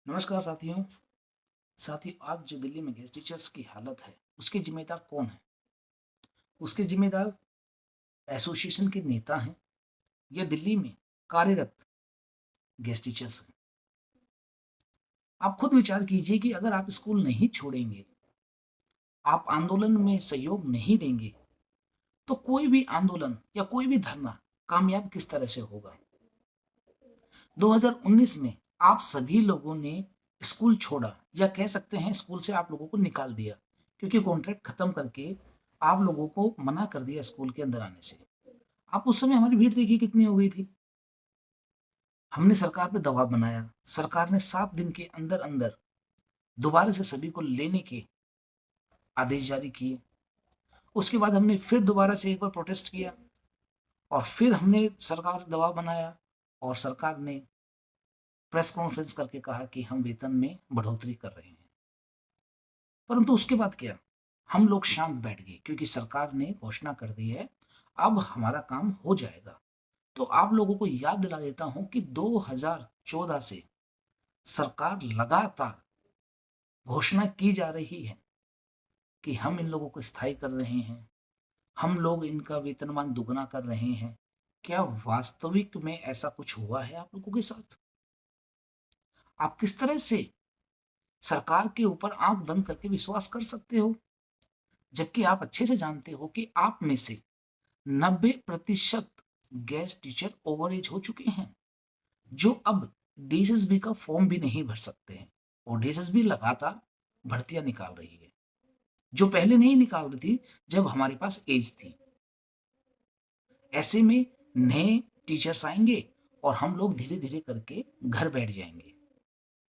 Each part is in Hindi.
नमस्कार साथियों, आज जो दिल्ली में गेस्ट टीचर्स की हालत है, उसके जिम्मेदार कौन है? उसके जिम्मेदार एसोसिएशन के नेता हैं या दिल्ली में कार्यरत गेस्ट टीचर्स हैं? आप खुद विचार कीजिए कि अगर आप स्कूल नहीं छोड़ेंगे, आप आंदोलन में सहयोग नहीं देंगे, तो कोई भी आंदोलन या कोई भी धरना कामयाब किस तरह से होगा? 2019 में आप सभी लोगों ने स्कूल छोड़ा या कह सकते हैं स्कूल से आप लोगों को निकाल दिया क्योंकि कॉन्ट्रैक्ट खत्म करके आप लोगों को मना कर दिया स्कूल के अंदर आने से। आप उस समय हमारी भीड़ देखिए कितनी हो गई थी। हमने सरकार पे दबाव बनाया, सरकार ने 7 दिन के अंदर-अंदर दोबारा से सभी को लेने के आदेश जारी किए। उसके बाद हमने फिर दोबारा से एक बार प्रोटेस्ट किया और फिर हमने सरकार पे दबाव बनाया और सरकार ने प्रेस कॉन्फ्रेंस करके कहा कि हम वेतन में बढ़ोतरी कर रहे हैं। परंतु उसके बाद क्या? हम लोग शांत बैठ गए क्योंकि सरकार ने घोषणा कर दी है, अब हमारा काम हो जाएगा। तो आप लोगों को याद दिला देता हूँ कि 2014 से सरकार लगातार घोषणा की जा रही है कि हम इन लोगों को स्थायी कर रहे हैं, हम लोग इनका वेतनमान दुगना कर रहे हैं। क्या वास्तविक में ऐसा कुछ हुआ है आप लोगों के साथ? आप किस तरह से सरकार के ऊपर आँख बंद करके विश्वास कर सकते हो? जबकि आप अच्छे से जानते हो कि आप में से 90% गेस्ट टीचर ओवर एज हो चुके हैं, जो अब डीएसएसबी का फॉर्म भी नहीं भर सकते हैं और डीएसएसबी लगातार भर्तियां निकाल रही है, जो पहले नहीं निकाल रही थी जब हमारे पास एज थी। ऐसे में नए टीचर्स आएंगे और हम लोग धीरे-धीरे करके घर बैठ जाएंगे।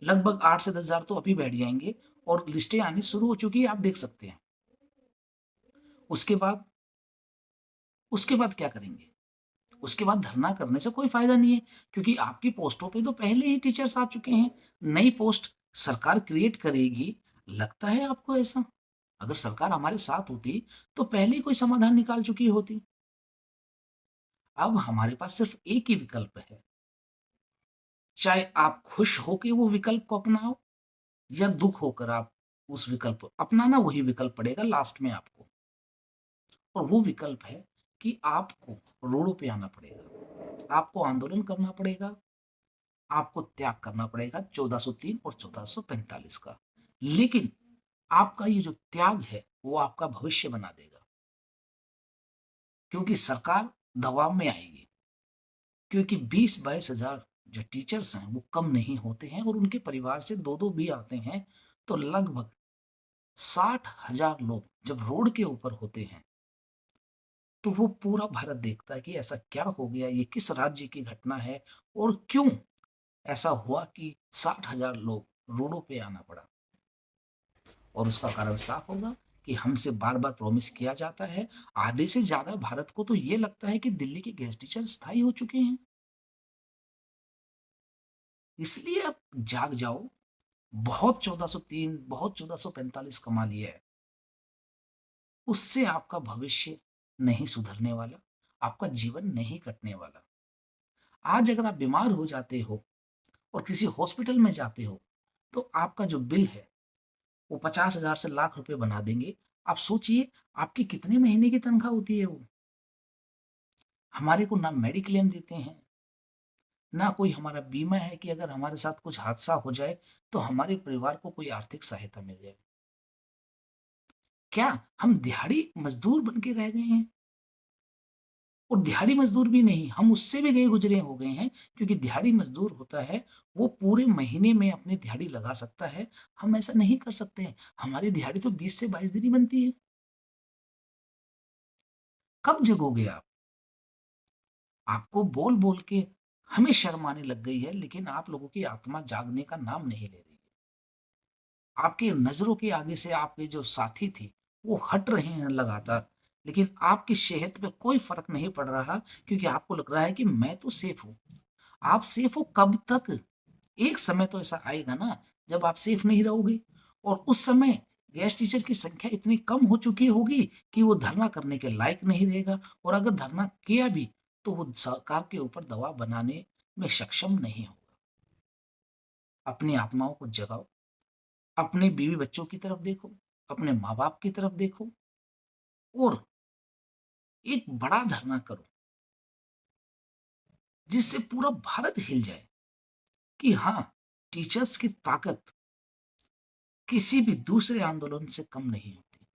लगभग 8 से 10 हज़ार तो अभी बैठ जाएंगे और लिस्टें आनी शुरू हो चुकी है, आप देख सकते हैं। उसके बाद उसके बाद क्या करेंगे? उसके बाद धरना करने से कोई फायदा नहीं है क्योंकि आपकी पोस्टों पे तो पहले ही टीचर्स आ चुके हैं। नई पोस्ट सरकार क्रिएट करेगी, लगता है आपको ऐसा? अगर सरकार हमारे साथ होती तो पहले ही कोई समाधान निकाल चुकी होती। अब हमारे पास सिर्फ एक ही विकल्प है, चाहे आप खुश होके वो विकल्प को अपनाओ या दुख होकर आप उस विकल्प को अपनाना, वही विकल्प पड़ेगा लास्ट में आपको। और वो विकल्प है कि आपको रोडों पे आना पड़ेगा, आपको आंदोलन करना पड़ेगा, आपको त्याग करना पड़ेगा 1403 और 1445 का। लेकिन आपका ये जो त्याग है वो आपका भविष्य बना देगा क्योंकि सरकार दबाव में आएगी, क्योंकि 20-22 हजार जो टीचर्स हैं वो कम नहीं होते हैं और उनके परिवार से दो दो भी आते हैं, तो लगभग 60,000 लोग जब रोड के ऊपर होते हैं तो वो पूरा भारत देखता है कि ऐसा क्या हो गया, ये किस राज्य की घटना है और क्यों ऐसा हुआ कि 60,000 लोग रोडों पे आना पड़ा। और उसका कारण साफ होगा कि हमसे बार-बार प्रॉमिस किया जाता है। आधे से ज़्यादा भारत को तो ये लगता है कि दिल्ली के गेस्ट टीचर स्थायी हो चुके हैं। इसलिए अब जाग जाओ, बहुत 1403, बहुत 1445 कमा लिया है। उससे आपका भविष्य नहीं सुधरने वाला, आपका जीवन नहीं कटने वाला। आज अगर आप बीमार हो जाते हो और किसी हॉस्पिटल में जाते हो, तो आपका जो बिल है, वो 50,000 से लाख रुपए बना देंगे। आप सोचिए आपकी कितने महीने की तनख्वाह होती है वो? हमारे को ना मेडिक्लेम देते हैं, ना कोई हमारा बीमा है कि अगर हमारे साथ कुछ हादसा हो जाए, तो हमारे परिवार को कोई आर्थिक सहायता मिल जाए। क्या हम दिहाड़ी मज़दूर बन के रह गए हैं? और दिहाड़ी मज़दूर भी नहीं, हम उससे भी गए गुज़रे हो गए हैं क्योंकि दिहाड़ी मज़दूर होता है, वो पूरे महीने में अपनी दिहाड़ी लगा सकता है, हम ऐसा नहीं कर सकते हैं। हमारी दिहाड़ी तो 20 से 22 दिन ही बनती है। कब जगोगे आप? आपको बोल-बोल के हमें शर्म आने लग गई है, लेकिन आप लोगों की आत्मा जागने का नाम नहीं ले रही है। आपकी नज़रों के आगे से आपके जो साथी थे, वो हट रहे हैं लगातार, लेकिन आपकी सेहत पे कोई फ़र्क नहीं पड़ रहा क्योंकि आपको लग रहा है कि मैं तो सेफ हूँ। आप सेफ हो कब तक? एक समय तो ऐसा आएगा ना, जब आप सेफ नहीं रहोगे और उस समय गेस्ट टीचर की संख्या इतनी कम हो चुकी होगी कि वो धरना करने के लायक नहीं रहेगा और अगर धरना किया भी, तो वो सरकार के ऊपर दबाव बनाने में सक्षम नहीं होगा। अपनी आत्माओं को जगाओ, अपने बीवी बच्चों की तरफ देखो, अपने माँ-बाप की तरफ देखो और एक बड़ा धरना करो, जिससे पूरा भारत हिल जाए कि हाँ, टीचर्स की ताकत किसी भी दूसरे आंदोलन से कम नहीं होती।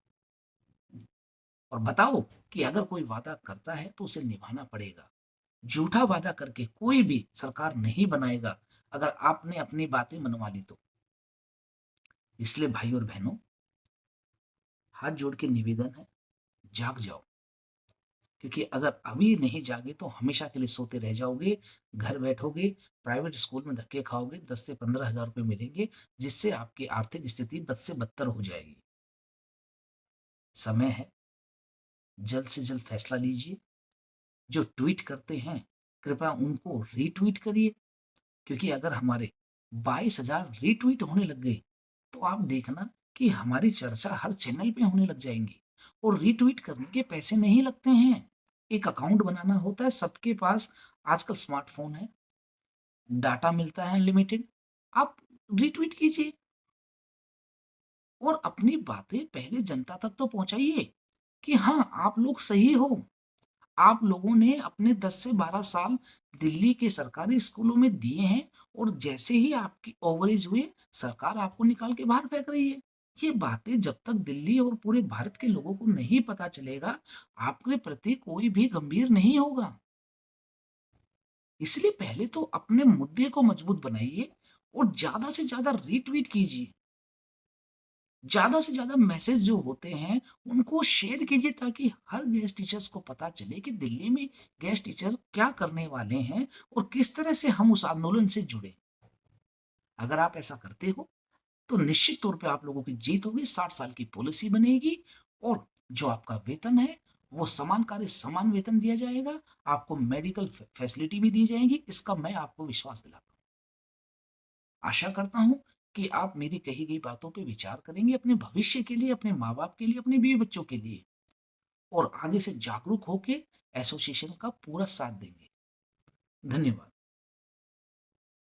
और बताओ कि अगर कोई वादा करता है तो उसे निभाना पड़ेगा। झूठा वादा करके कोई भी सरकार नहीं बनाएगा अगर आपने अपनी बातें मनवा ली तो। इसलिए भाई और बहनों, हाथ जोड़ के निवेदन है, जाग जाओ, क्योंकि अगर अभी नहीं जागे तो हमेशा के लिए सोते रह जाओगे, घर बैठोगे, प्राइवेट स्कूल में धक्के खाओगे, 10 से 15,000 रुपए मिलेंगे, जिससे आपकी आर्थिक स्थिति बद से बदतर हो जाएगी। समय है, जल्द से जल्द फैसला लीजिए। जो ट्वीट करते हैं, कृपया उनको रीट्वीट करिए, क्योंकि अगर हमारे 22,000 रीट्वीट होने लग गए, तो आप देखना कि हमारी चर्चा हर चैनल पे होने लग जाएँगी और रीट्वीट करने के पैसे नहीं लगते हैं। एक अकाउंट बनाना होता है, सबके पास आजकल स्मार्टफ़ोन है, डाटा मिलता है अनलिमिटेड, आप रीट्वीट कीजिए और अपनी बातें पहले जनता तक तो पहुँचाइए कि हाँ, आप लोग सही हो। आप लोगों ने अपने 10 से 12 साल दिल्ली के सरकारी स्कूलों में दिए हैं और जैसे ही आपकी ओवरेज हुए, सरकार आपको निकाल के बाहर फेंक रही है। ये बातें जब तक दिल्ली और पूरे भारत के लोगों को नहीं पता चलेगा, आपके प्रति कोई भी गंभीर नहीं होगा। इसलिए पहले तो अपने मुद्दे को मजबूत बनाइए और ज़्यादा से ज़्यादा रीट्वीट कीजिए। ज़्यादा से ज़्यादा मैसेज जो होते हैं, उनको शेयर कीजिए ताकि हर गेस्ट टीचर्स को पता चले कि दिल्ली में गेस्ट टीचर क्या करने वाले हैं और किस तरह से हम उस आंदोलन से जुड़े। अगर आप ऐसा करते हो, तो निश्चित तौर पे आप लोगों की जीत होगी, 60 साल की पॉलिसी बनेगी और जो आपका वेतन है, वो समान कार्य समान वेतन दिया जाएगा, आपको मेडिकल फैसिलिटी भी दी जाएगी, इसका मैं आपको विश्वास दिलाता हूँ। आशा करता हूँ कि आप मेरी कही गई बातों पे विचार करेंगे अपने भविष्य के लिए, अपने माँ-बाप के लिए, अपने बीवी-बच्चों के लिए और आगे से जागरूक होके एसोसिएशन का पूरा साथ देंगे। धन्यवाद।